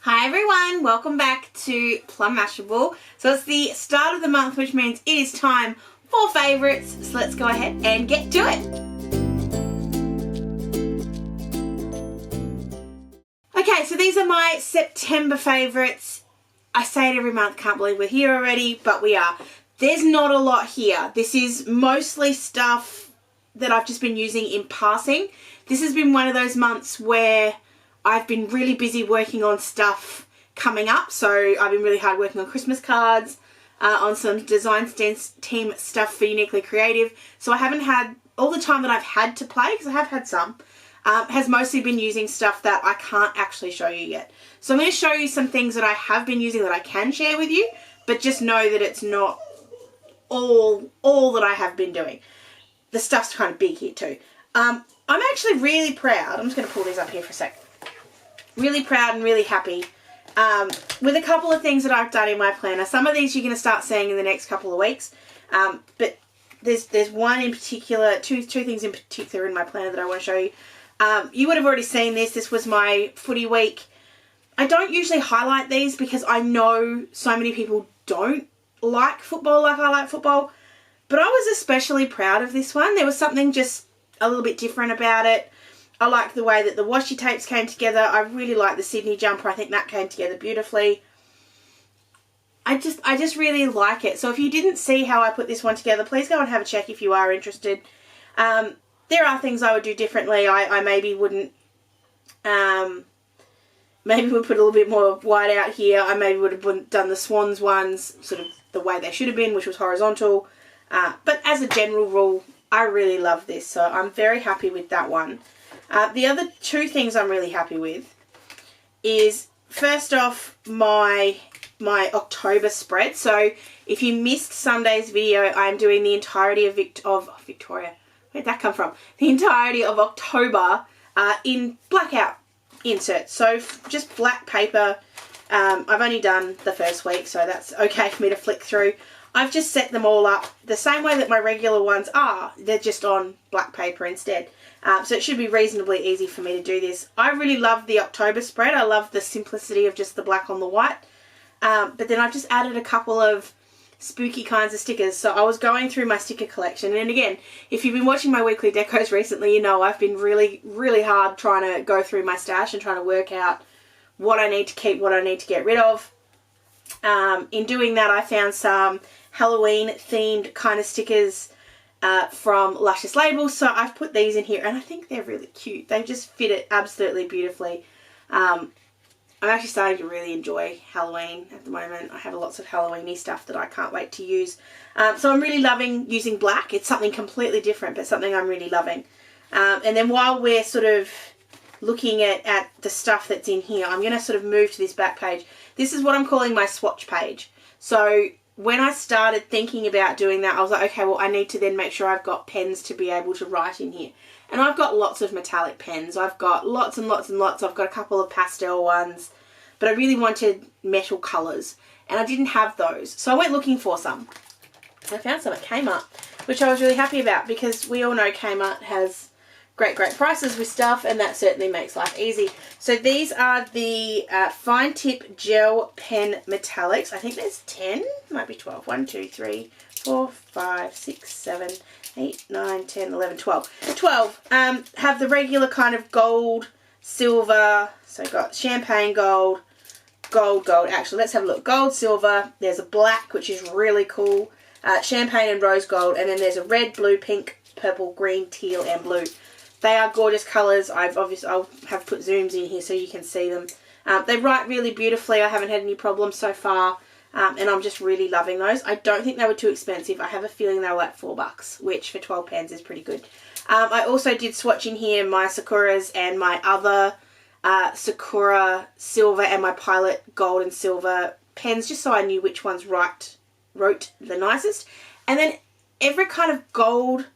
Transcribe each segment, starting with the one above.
Hi everyone, welcome back to Plum Mashable. So it's the start of the month, which means it is time for favourites. So let's go ahead and get to it. Okay, so these are my September favourites. I say it every month, can't believe we're here already, but we are. There's not a lot here. This is mostly stuff that I've just been using in passing. This has been one of those months where I've been really busy working on stuff coming up. So I've been really hard working on Christmas cards, on some design team stuff for Uniquely Creative. So I haven't had all the time that I've had to play, because I have had some, has mostly been using stuff that I can't actually show you yet. So I'm going to show you some things that I have been using that I can share with you, but just know that it's not all that I have been doing. The stuff's kind of big here too. I'm actually really proud. I'm just going to pull these up here for a sec. Really proud and really happy with a couple of things that I've done in my planner. Some of these you're going to start seeing in the next couple of weeks, but there's one in particular, two things in particular in my planner that I want to show you. You would have already seen this. This was my footy week. I don't usually highlight these because I know so many people don't like football like I like football, but I was especially proud of this one. There was something just a little bit different about it. I like the way that the washi tapes came together. I really like the Sydney jumper. I think that came together beautifully. I just really like it. So if you didn't see how I put this one together, please go and have a check if you are interested. There are things I would do differently. I maybe wouldn't, maybe would put a little bit more white out here. I maybe would have done the swans ones sort of the way they should have been, which was horizontal. But as a general rule, I really love this. So I'm very happy with that one. The other two things I'm really happy with is, first off, my October spread. So if you missed Sunday's video, I'm doing the entirety of Victoria. Where'd that come from? The entirety of October in blackout inserts. So just black paper. I've only done the first week, so that's okay for me to flick through. I've just set them all up the same way that my regular ones are. They're just on black paper instead. So it should be reasonably easy for me to do this. I really love the October spread. I love the simplicity of just the black on the white. But then I've just added a couple of spooky kinds of stickers. So I was going through my sticker collection. And again, if you've been watching my weekly decos recently, you know I've been really, really hard trying to go through my stash and trying to work out what I need to keep, what I need to get rid of. In doing that, I found some Halloween themed kind of stickers from Lush Labels, so I've put these in here and I think they're really cute. They just fit it absolutely beautifully. I'm actually starting to really enjoy Halloween at the moment. I have lots of Halloween-y stuff that I can't wait to use. So I'm really loving using black. It's something completely different, but something I'm really loving. And then while we're sort of looking at the stuff that's in here, I'm going to sort of move to this back page. This is what I'm calling my swatch page. So when I started thinking about doing that, I was like, okay, well, I need to then make sure I've got pens to be able to write in here. And I've got lots of metallic pens. I've got lots and lots and lots. I've got a couple of pastel ones, but I really wanted metal colours, and I didn't have those. So I went looking for some. I found some at Kmart, which I was really happy about because we all know Kmart has great prices with stuff, and that certainly makes life easy. So these are the fine tip gel pen metallics. I think there's 10, might be 12. 1, 2, 3, 4, 5, 6, 7, 8, 9, 10, 11, 12. 12 have the regular kind of gold, silver, so got champagne gold, gold. Actually, let's have a look. Gold, silver, there's a black, which is really cool, champagne and rose gold, and then there's a red, blue, pink, purple, green, teal, and blue. They are gorgeous colours. I'll have put zooms in here so you can see them. They write really beautifully. I haven't had any problems so far, and I'm just really loving those. I don't think they were too expensive. I have a feeling they were like $4, which for 12 pens is pretty good. I also did swatch in here my Sakuras and my other Sakura silver and my Pilot gold and silver pens, just so I knew which ones wrote the nicest. And then every kind of gold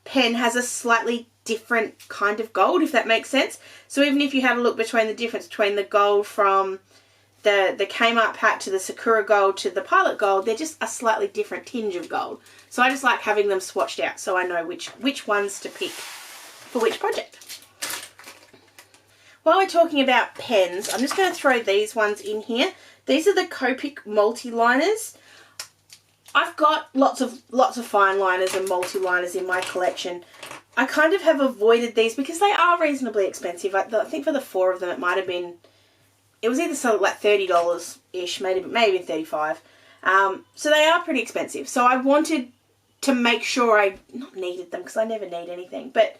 pen has a slightly different kind of gold, if that makes sense. So even if you had a look between the difference between the gold from the Kmart pack to the Sakura gold to the Pilot gold, they're just a slightly different tinge of gold. So I just like having them swatched out so I know which ones to pick for which project. while we're talking about pens, I'm just going to throw these ones in here. These are the Copic Multiliners. I've got lots of fine liners and multi-liners in my collection. I kind of have avoided these because they are reasonably expensive. I think for the 4 of them it might have been, it was either sort of like $30-ish, maybe $35. So they are pretty expensive. So I wanted to make sure I not needed them, because I never need anything, but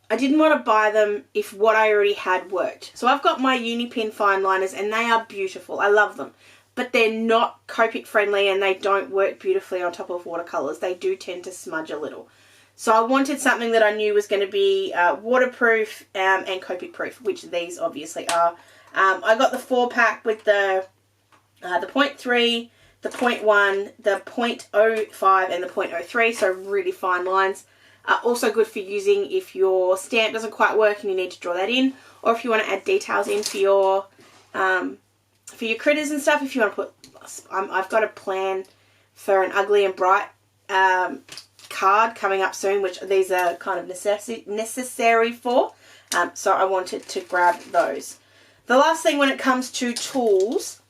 I didn't want to buy them if what I already had worked. So I've got my Unipin fine liners and they are beautiful. I love them. But they're not Copic friendly and they don't work beautifully on top of watercolours. They do tend to smudge a little. So I wanted something that I knew was going to be waterproof and Copic proof, which these obviously are. I got the 4-pack with the 0.3, the 0.1, the 0.05 and the 0.03, so really fine lines. Also good for using if your stamp doesn't quite work and you need to draw that in, or if you want to add details in for your critters and stuff. If you want to put, I've got a plan for an ugly and bright card coming up soon, which these are kind of necessary for. So I wanted to grab those. The last thing when it comes to tools,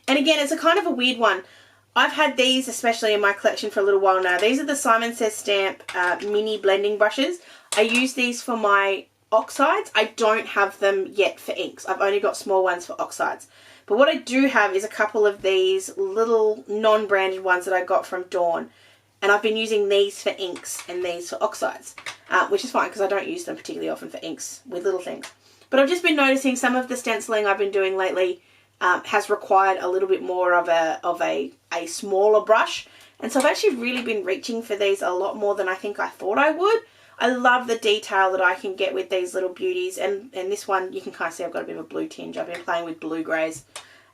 and again, it's a kind of a weird one. I've had these especially in my collection for a little while now. These are the Simon Says Stamp mini blending brushes. I use these for my oxides. I don't have them yet for inks. I've only got small ones for oxides. But what I do have is a couple of these little non-branded ones that I got from Dawn. And I've been using these for inks and these for oxides, which is fine because I don't use them particularly often for inks with little things. But I've just been noticing some of the stenciling I've been doing lately has required a little bit more of a smaller brush. And so I've actually really been reaching for these a lot more than I think I thought I would. I love the detail that I can get with these little beauties. And this one, you can kind of see I've got a bit of a blue tinge. I've been playing with blue greys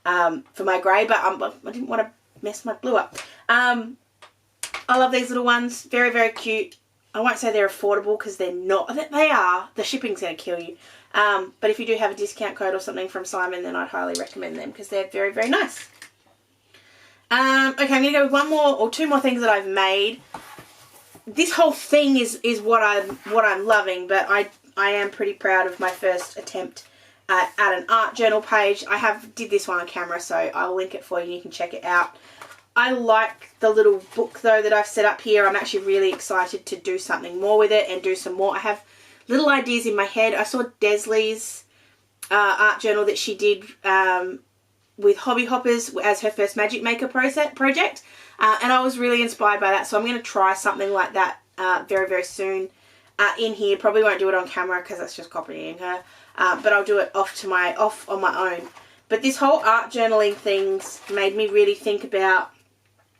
for my grey, but I didn't want to mess my blue up. I love these little ones. Very, very cute. I won't say they're affordable because they're not. They are. The shipping's going to kill you. But if you do have a discount code or something from Simon, then I'd highly recommend them because they're very, very nice. Okay, I'm going to go with one more or two more things that I've made. This whole thing is what I'm loving, but I am pretty proud of my first attempt at an art journal page. I did this one on camera, so I'll link it for you and you can check it out. I like the little book though that I've set up here. I'm actually really excited to do something more with it and do some more. I have little ideas in my head. I saw Desley's art journal that she did with Hobby Hoppers as her first Magic Maker project. And I was really inspired by that. So I'm going to try something like that very, very soon in here. Probably won't do it on camera because that's just copying her. But I'll do it off on my own. But this whole art journaling thing's made me really think about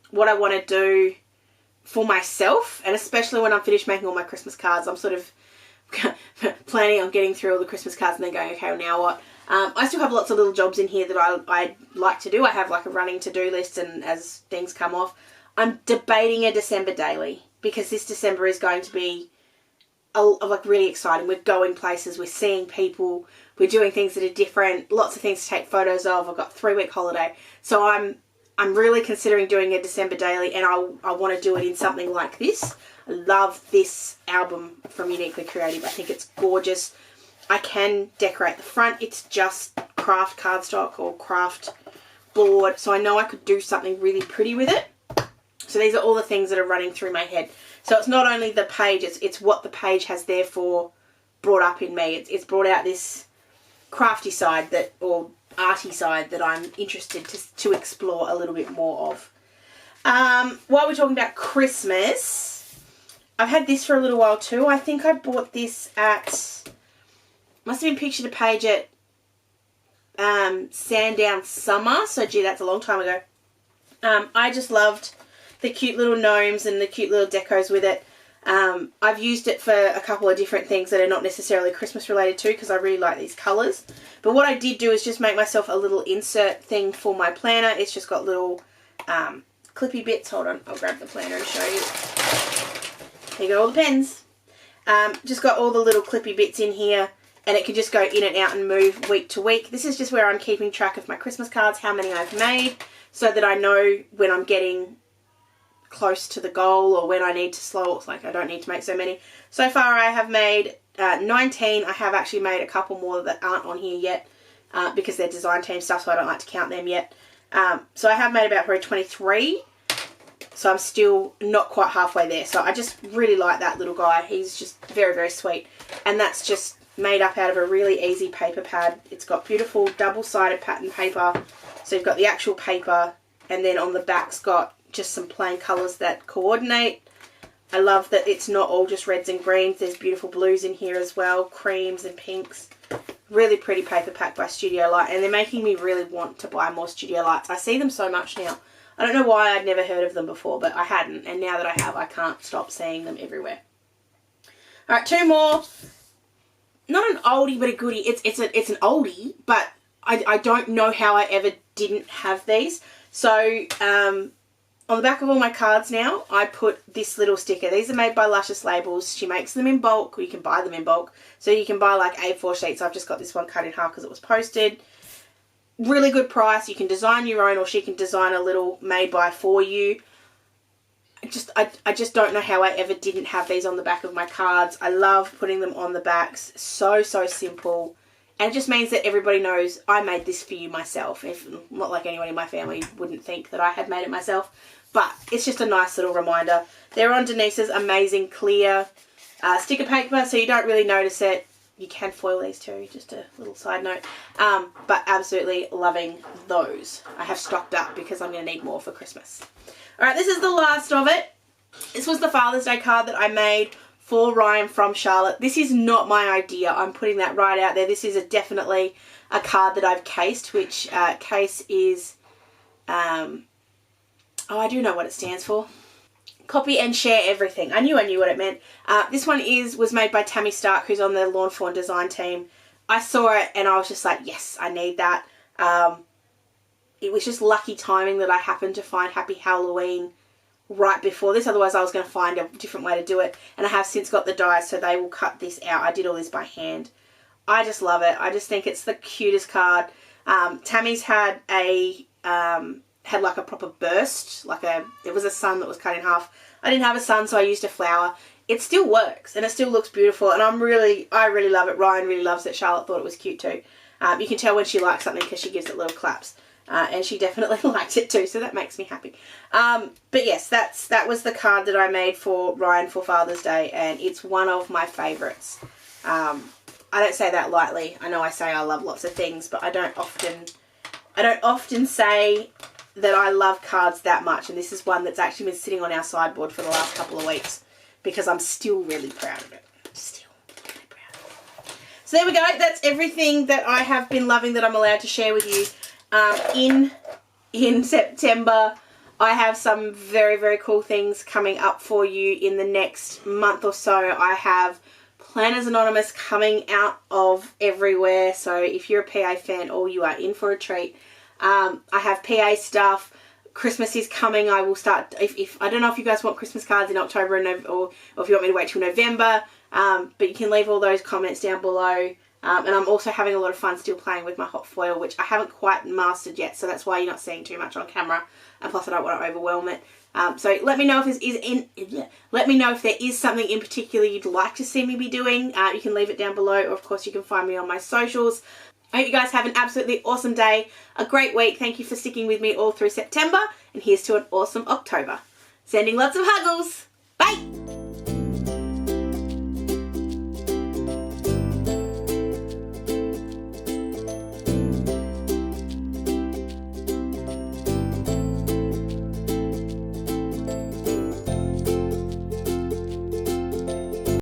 what I want to do for myself. And especially when I'm finished making all my Christmas cards, I'm sort of planning on getting through all the Christmas cards and then going, okay, well, now what? I still have lots of little jobs in here that I like to do. I have like a running to-do list, and as things come off, I'm debating a December daily because this December is going to be like really exciting. We're going places, we're seeing people, we're doing things that are different, lots of things to take photos of. I've got a 3-week holiday. So I'm really considering doing a December daily, and I want to do it in something like this. I love this album from Uniquely Creative. I think it's gorgeous. I can decorate the front. It's just craft cardstock or craft board. So I know I could do something really pretty with it. So these are all the things that are running through my head. So it's not only the page, it's what the page has therefore brought up in me. It's brought out this crafty side or arty side that I'm interested to explore a little bit more of. While we're talking about Christmas, I've had this for a little while too. I think I bought this at, must have been pictured a page at Sandown Summer. So gee, that's a long time ago. I just loved the cute little gnomes and the cute little decos with it. I've used it for a couple of different things that are not necessarily Christmas related too, because I really like these colours. But what I did do is just make myself a little insert thing for my planner. It's just got little clippy bits. Hold on, I'll grab the planner and show you. There you go, all the pens. Just got all the little clippy bits in here, and it can just go in and out and move week to week. This is just where I'm keeping track of my Christmas cards, how many I've made, so that I know when I'm getting close to the goal or when I need to slow. It's like I don't need to make so many. So far I have made 19. I have actually made a couple more that aren't on here yet because they're design team stuff, so I don't like to count them yet. So I have made about probably 23. So I'm still not quite halfway there. So I just really like that little guy. He's just very, very sweet. And that's just made up out of a really easy paper pad. It's got beautiful double-sided pattern paper. So you've got the actual paper, and then on the back's got just some plain colours that coordinate. I love that it's not all just reds and greens. There's beautiful blues in here as well, creams and pinks. Really pretty paper pack by Studio Light, and they're making me really want to buy more Studio Lights. I see them so much now. I don't know why I'd never heard of them before, but I hadn't, and now that I have, I can't stop seeing them everywhere. All right, 2 more. Not an oldie, but a goodie. It's an oldie, but I don't know how I ever didn't have these. So on the back of all my cards now, I put this little sticker. These are made by Lush Labels. She makes them in bulk. You can buy them in bulk. So you can buy like A4 sheets. I've just got this one cut in half because it was posted. Really good price. You can design your own, or she can design a little made by for you. I just don't know how I ever didn't have these on the back of my cards. I love putting them on the backs. So simple. And it just means that everybody knows I made this for you myself. If not, like anyone in my family wouldn't think that I had made it myself. But it's just a nice little reminder. They're on Denise's amazing clear sticker paper, so you don't really notice it. You can foil these too, just a little side note. But absolutely loving those. I have stocked up because I'm going to need more for Christmas. Alright, this is the last of it. This was the Father's Day card that I made for Ryan from Charlotte. This is not my idea. I'm putting that right out there. This is definitely a card that I've cased, which case is... oh, I do know what it stands for. Copy and share everything. I knew what it meant. This one was made by Tammy Stark, who's on the Lawn Fawn design team. I saw it and I was just like, yes, I need that. It was just lucky timing that I happened to find Happy Halloween right before this. Otherwise, I was going to find a different way to do it. And I have since got the dies, so they will cut this out. I did all this by hand. I just love it. I just think it's the cutest card. Tammy's had had like a proper burst, it was a sun that was cut in half. I didn't have a sun, so I used a flower. It still works and it still looks beautiful, and I really love it. Ryan really loves it. Charlotte thought it was cute too. You can tell when she likes something because she gives it little claps, and she definitely liked it too, so that makes me happy. But yes, that was the card that I made for Ryan for Father's Day, and it's one of my favourites. I don't say that lightly. I know I say I love lots of things, but I don't often say that I love cards that much, and this is one that's actually been sitting on our sideboard for the last couple of weeks because I'm still really proud of it. Still really proud of it. So there we go. That's everything that I have been loving that I'm allowed to share with you. In September, I have some very, very cool things coming up for you in the next month or so. I have Planners Anonymous coming out of everywhere, so if you're a PA fan, you are in for a treat. I have PA stuff. Christmas is coming. I will start, if I don't know if you guys want Christmas cards in October or if you want me to wait till November, but you can leave all those comments down below. And I'm also having a lot of fun still playing with my hot foil, which I haven't quite mastered yet, so that's why you're not seeing too much on camera, and plus I don't want to overwhelm it. So let me know if there is something in particular you'd like to see me be doing. You can leave it down below, or of course you can find me on my socials. I hope you guys have an absolutely awesome day, a great week. Thank you for sticking with me all through September, and here's to an awesome October. Sending lots of huggles. Bye!